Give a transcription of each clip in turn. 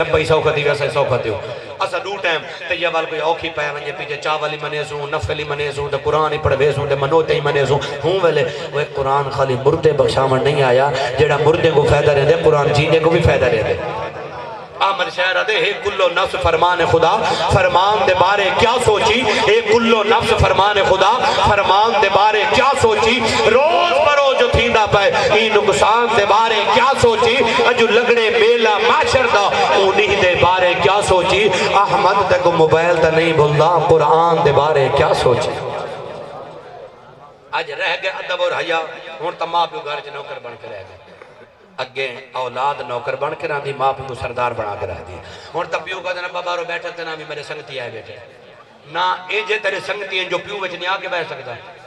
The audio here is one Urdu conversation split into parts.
بھائی سوکھا دیو اسا سوکھا دیو اسا دو ٹائم تے یہ وال کوئی اوکھی پایا ونجے پیچھے چاولی منے سوں نفلی منے سوں تے قرآن ہی پڑھوے سوں تے منوتے ہی منے سوں ہوں ویلے وہ قرآن خالی مردے بخشاون نہیں آیا جیڑا مردے کو فائدہ رہے دے قرآن جینے کو بھی فائدہ رہے دے آمد شہرہ دے ہے کلو نفس فرمان خدا فرمان دے بارے کیا سوچی ہے کلو نفس فرمان خدا فرمان دے بارے کیا سوچی روز برو جو تھیندا پائے ای نقصان دے بارے کیا سوچی اجو لگڑے میلا معاشر دا انہی دے بارے کیا سوچی احمد تے کو موبائل تا نہیں بھولدا قرآن دے بارے کیا سوچی آج رہ گئے ادب اور حیا ہون تا ماں پیو گھر چ نوکر بن کے رہ گئے اگے اولاد نوکر بن کے رہا دی ماں پیو سردار بنا کے رہ دی ہون تا پیو کا دنا بابا رو بیٹھا تے نامی میرے سنگتی آئے بیٹھے نا اے جے تیرے سنگتی ہیں جو پیو وچ نہیں آکے بیٹھ سکتا ہے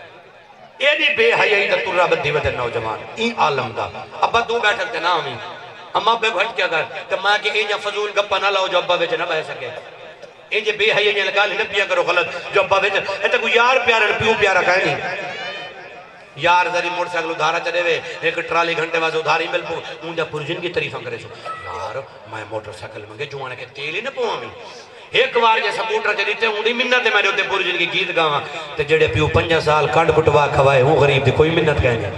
اے دی بے حیائی دا ترہ بدھی ودے نوجوان این عالم دا ابا تو بیٹھا تے نامی اما بے گھٹ کیا کر کہ ماں کے اینجا فضول گپا نہ لاؤ جو ابا وچ نہ بیٹھ سکے اینجے بے حیائی لگا لی نہ پیا کرو غلط جو ابا وچ اے تے کوئی یار پیارا پیو پیارا کہے نہیں یار ذری موڑ سے اگلو ادھارا چلے وے ایک ٹرالی گھنٹے واسے ادھاری مل پو اونجا پرجن کی طریفہ کرے سو یار میں موٹر سیکل منگے جوانے کے تیل ہی نہ پو ہمیں ایک بار جیسا موٹر چلی تے اونی منت ہے میں نے ہوتے پرجن کی گیت گاواں تے جڑے پیو 5 سال کانڈ کٹوا کھوائے ہوں غریب دی کوئی منت کہنے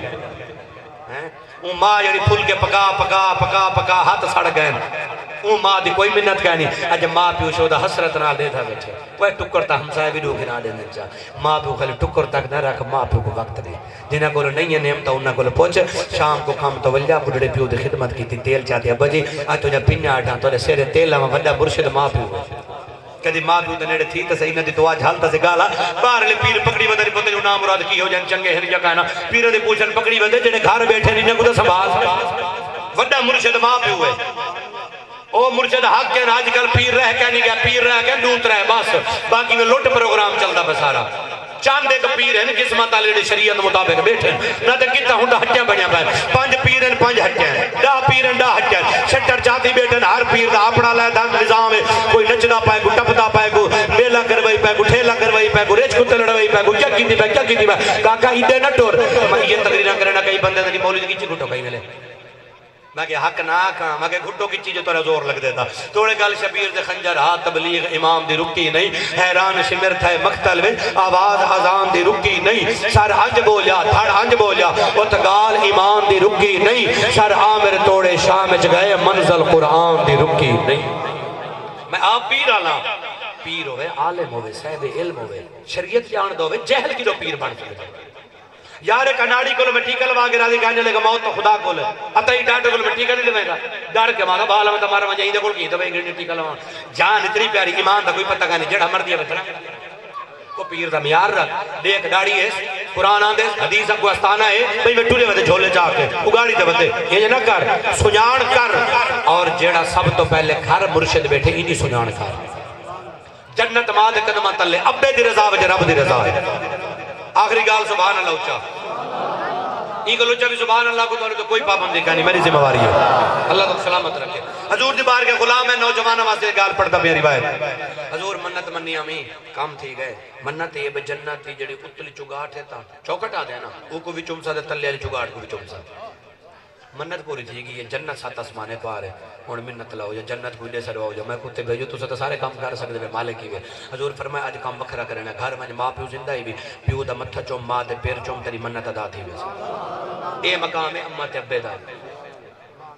اون ماں جڑی پھول کے پکا پکا پکا پکا ہاتھ سڑ گئے اون ماں دی کوئی منت کہنی اج ماں پیو شو دا حسرت نال دے تھا بیٹھے وہ ٹکر تا ہمسائے بھی روکے نہ دینے چاہ ماں پیو خالی ٹکر تک نہ رکھ ماں پیو کو وقت دے جنہاں کو نہیں ہے نعمت انہاں کو پہنچ شام کو کھام تو ولیا بڑھڑے پیو دی خدمت کی تھی تیل چاہتے ابا جی آج تو جا پنیا اٹھا تو سیرے تیل لما وڈا برشد ماں پیو کدی ماں پیو تے نیڑے تھی تے صحیح نہ دی تو آج حالتا سے گالا باہر لے پیر پکڑی وندے پتہ جو نام مراد کی ہو جان چنگے ہن یا کہنا پیر دے پوچھن پکڑی وندے جڑے گھر بیٹھے نہیں کو تے سنبھال وڈا مرشد ماں پیو ہے او مرشد حق کے آج کل پیر رہ کے نہیں گیا پیر رہ کے دوت رہ بس باقی میں لوٹ پروگرام چلدا بسارا چاند ایک پیر ہیں قسمت والے شریعت مطابق بیٹھے نہ تے کیتا ہوندا ہٹیاں بنیا پے 5 پیر ہیں 5 ہٹیاں 10 پیر ہیں 10 ہٹیاں شٹر جاتی بیٹھے ہر پیر دا اپنا لے نظام ہے کوئی نچدا پائے کو ٹپدا پائے کو میلا کروائی پائے کو ٹھیلا کروائی پائے کو ریچ کتے لڑوائی پائے کو کیا کیتی پائے کاکا ایدے نہ ٹور میں یہ تقریراں کرنا کئی بندے دی مولوی کی گھٹو کئی ملے میں کہ حق نہ کہاں میں کہ گھٹو کی چیزیں تورا زور لگ دیتا توڑے گل شبیر دے خنجر ہاتھ تبلیغ امام دی رکی نہیں حیران شمر تھے مقتل میں آواز آزان دی رکی نہیں سر ہنج بولیا دھڑ ہنج بولیا اتگال ایمان دی رکی نہیں سر عامر توڑے شامچ گئے منزل قرآن دی رکی نہیں میں آپ پیر آنا پیر ہوئے عالم ہوئے صاحب علم ہوئے شریعت جان دو ہوئے جہل کی دو پیر بن سکتے یار ایک اناڑی کو میں ٹھیکہ لوا کے راضی کہنے لگا موت تو خدا کو لے اتائی ڈاٹے کو میں ٹھیکہ نہیں لے گا ڈار کے مانا بالا میں تمہارا وجہ ہی کو کی تو میں انگریڈی ٹھیکہ لوا جان اتنی پیاری ایمان دا کوئی پتہ کہنے جڑا مر دیا بتنا کو پیر دا میار رکھ دیکھ داڑی ہے قرآن آن دے حدیث کو استانہ ہے بھئی میں ٹولے بندے جھولے چاہ کے اگاڑی دے بندے یہ نہ کر سنیان کر اور جڑا سب تو پہلے گھر مرشد بیٹھے انہی سنیان کر جنت ماں دے قدمہ تلے ابے دی رضا وجہ رب دی رضا ہے آخری گال سبحان اللہ اچھا ایک لوچہ بھی سبحان اللہ کو تو کوئی پابندی کا نہیں میری ذمہ واری ہے اللہ تو سلامت رکھے حضور دی بار کے غلام ہے نوجوانہ واسطے گال پڑھتا میری روایت حضور منت منی ہمیں کام تھی گئے منت یہ جنت تھی جڑی اتلی چگاٹ ہے تا چوکٹ آ دینا وہ کو بھی چمسا دے تلے علی چگاٹ کو بھی چمسا منت پوری تھی گئی یہ جنت سات اسمانے پا رہے اور منت لاؤ یا جنت کوئی لے سرواؤ جا میں کتے بھیجو تو ستا سارے کام کر سکتے میں مالک ہی ہوئے حضور فرمایا آج کام بکھرا کرنا گھر میں ماں پیو زندہ ہی بھی پیو دا متھا چوم ماں دے پیر چوم تیری منت ادا تھی ویسے اے مقام ہے امہ تے ابے دا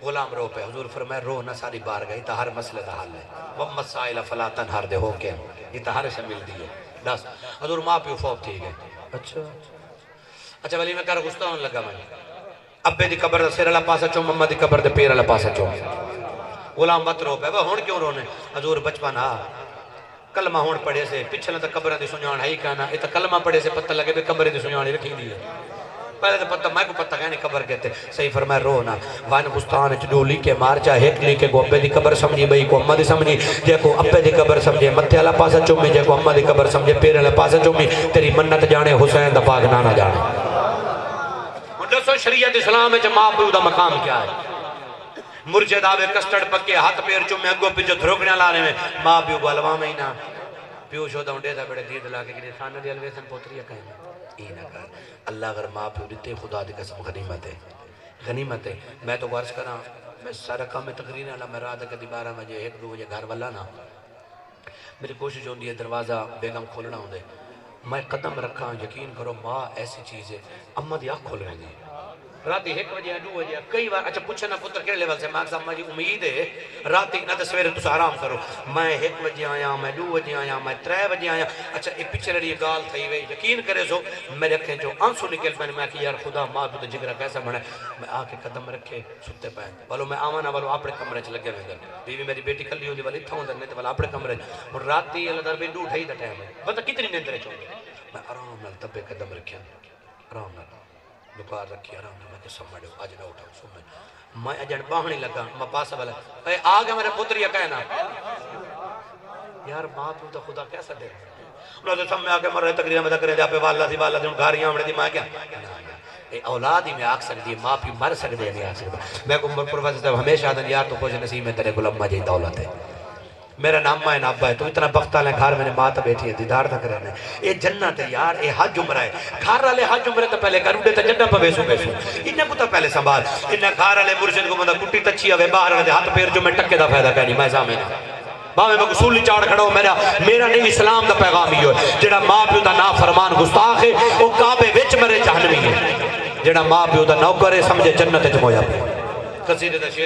غلام رو پہ حضور فرمایا رو نہ ساری بار گئی تا ہر مسئلہ دا حال ہے وَمَّ سَائِلَ فَلَا تَنْهَرْ دے ہو کے یہ تا ہر شمل دیئے دس حضور ماں پیو فوت تھی گئے اچھا ولی میں کر غصہ ہونے لگا میں ابے دی قبر دا سیر اللہ پاسا چوم مما دی قبر دے پیر اللہ پاسا چوم غلام مت رو پہ وہ ہون کیوں رونے حضور بچپن ہاں کلمہ ہون پڑے سے پچھلے تا قبر دی سنیان ہے ہی کہنا یہ تا کلمہ پڑے سے پتہ لگے بے قبر دی سنیان ہی رکھی دی ہے پہلے تو پتہ میں کو پتہ کہنے قبر کہتے صحیح فرمائے رونا وان گستان چڈولی کے مار چاہ ایک لی کے کو ابے دی قبر سمجھی بھئی کو امہ دی سمجھی جے کو ابے دی قبر سمجھے متھے اللہ پاسا چومی جے کو امہ دی قبر سمجھے پیر اللہ پاسا چومی تیری منت جانے حسین دا پاک نانا جانے دسو شریعت اسلام ہے ماں پیو دا مقام کیا ہے مرجد آوے کسٹڑ پکے ہاتھ پیر چومے اگو پیچھو دھروکنے لانے میں ماں پیو کو علوہ میں ہی نا پیو شو دا انڈے دا بڑے دید لا کے گرے خانہ دی الویسن پوتری کہیں ای نہ کر اللہ اگر ماں پیو دیتے خدا دی قسم غنیمت ہے میں تو غرض کراں میں سارا کام میں تقریر والا میں رات کدی 12 بجے 1-2 بجے گھر والا نا میری کوشش ہوتی ہے دروازہ بیگم کھولنا ہوندے میں قدم رکھا یقین کرو ماں ایسی چیز ہے اماں دی آنکھ کھول رہی ہے راتی 1 بجے 2 بجے کئی بار اچھا پوچھنا پتر کہڑے لیول سے ماں صاحب مجھے امید ہے راتی نہ تو سویرے تسا آرام کرو میں 1 بجے آیا میں 2 بجے آیا میں 3 بجے آیا اچھا یہ پیچھے رہی گال تھی وئی یقین کرے سو میرے اکھیں جو آنسو نکل پے میں کہ یار خدا ماں تو جگرا کیسا بنا میں آ کے قدم رکھے ستے پے والو میں آواں نہ والو اپنے کمرے چ لگے ہوئے بیوی میری بیٹی کلی ہوندی والی تھوں نہیں تے والا اپنے کمرے اور راتی اللہ در بھی 2:30 دا ٹائم ہے بندہ کتنی نیندرے چوں میں آرام نال دبے قدم رکھیا آرام نال دکار رکھی آرام نال میں کہ سمجھو اج نہ اٹھاؤ سمجھ میں اجن باہنی لگا میں پاس والا اے آ گیا میرے پتر یہ کہنا یار ماں تو تو خدا کیسا دے انہوں نے سب میں آ کے مر رہے تقریر میں تقریر دے والا سی والا دے گھاریاں ہمڑے دی ماں کیا اے اولاد ہی میں آکھ سکتی ہے ماں بھی مر سکتے ہیں نہیں آکھ سکتے میں کو پروفیسر صاحب ہمیشہ آدھن یار تو خوش نصیب میں تیرے گل اماں جی دولت ہے میرا نام مائن ابا ہے تو اتنا بختہ لیں گھر میں ماں تا بیٹھی ہے دیدار تک رہنے اے جنت ہے یار اے حج عمرہ ہے گھر والے حج عمرہ تو پہلے کروڑے تا جنت پہ بیسو انہیں کو تا پہلے سنبھال انہیں گھر والے مرشد کو مندہ کٹی تچھی ہوئے باہر والے ہاتھ پیر جو میں ٹکے دا فائدہ کہنی میں سامنے باہر میں قصولی چاڑ کھڑا ہوں میرا نہیں اسلام دا پیغام ہی ہوئے جڑا ماں پیو دا نا فرمان گستاخ ہے وہ کعبے وچ مرے جہنمی ہے جڑا ماں پیو دا نوکر ہے سمجھے جنت وچ مویا پہ قصیدے دا شعر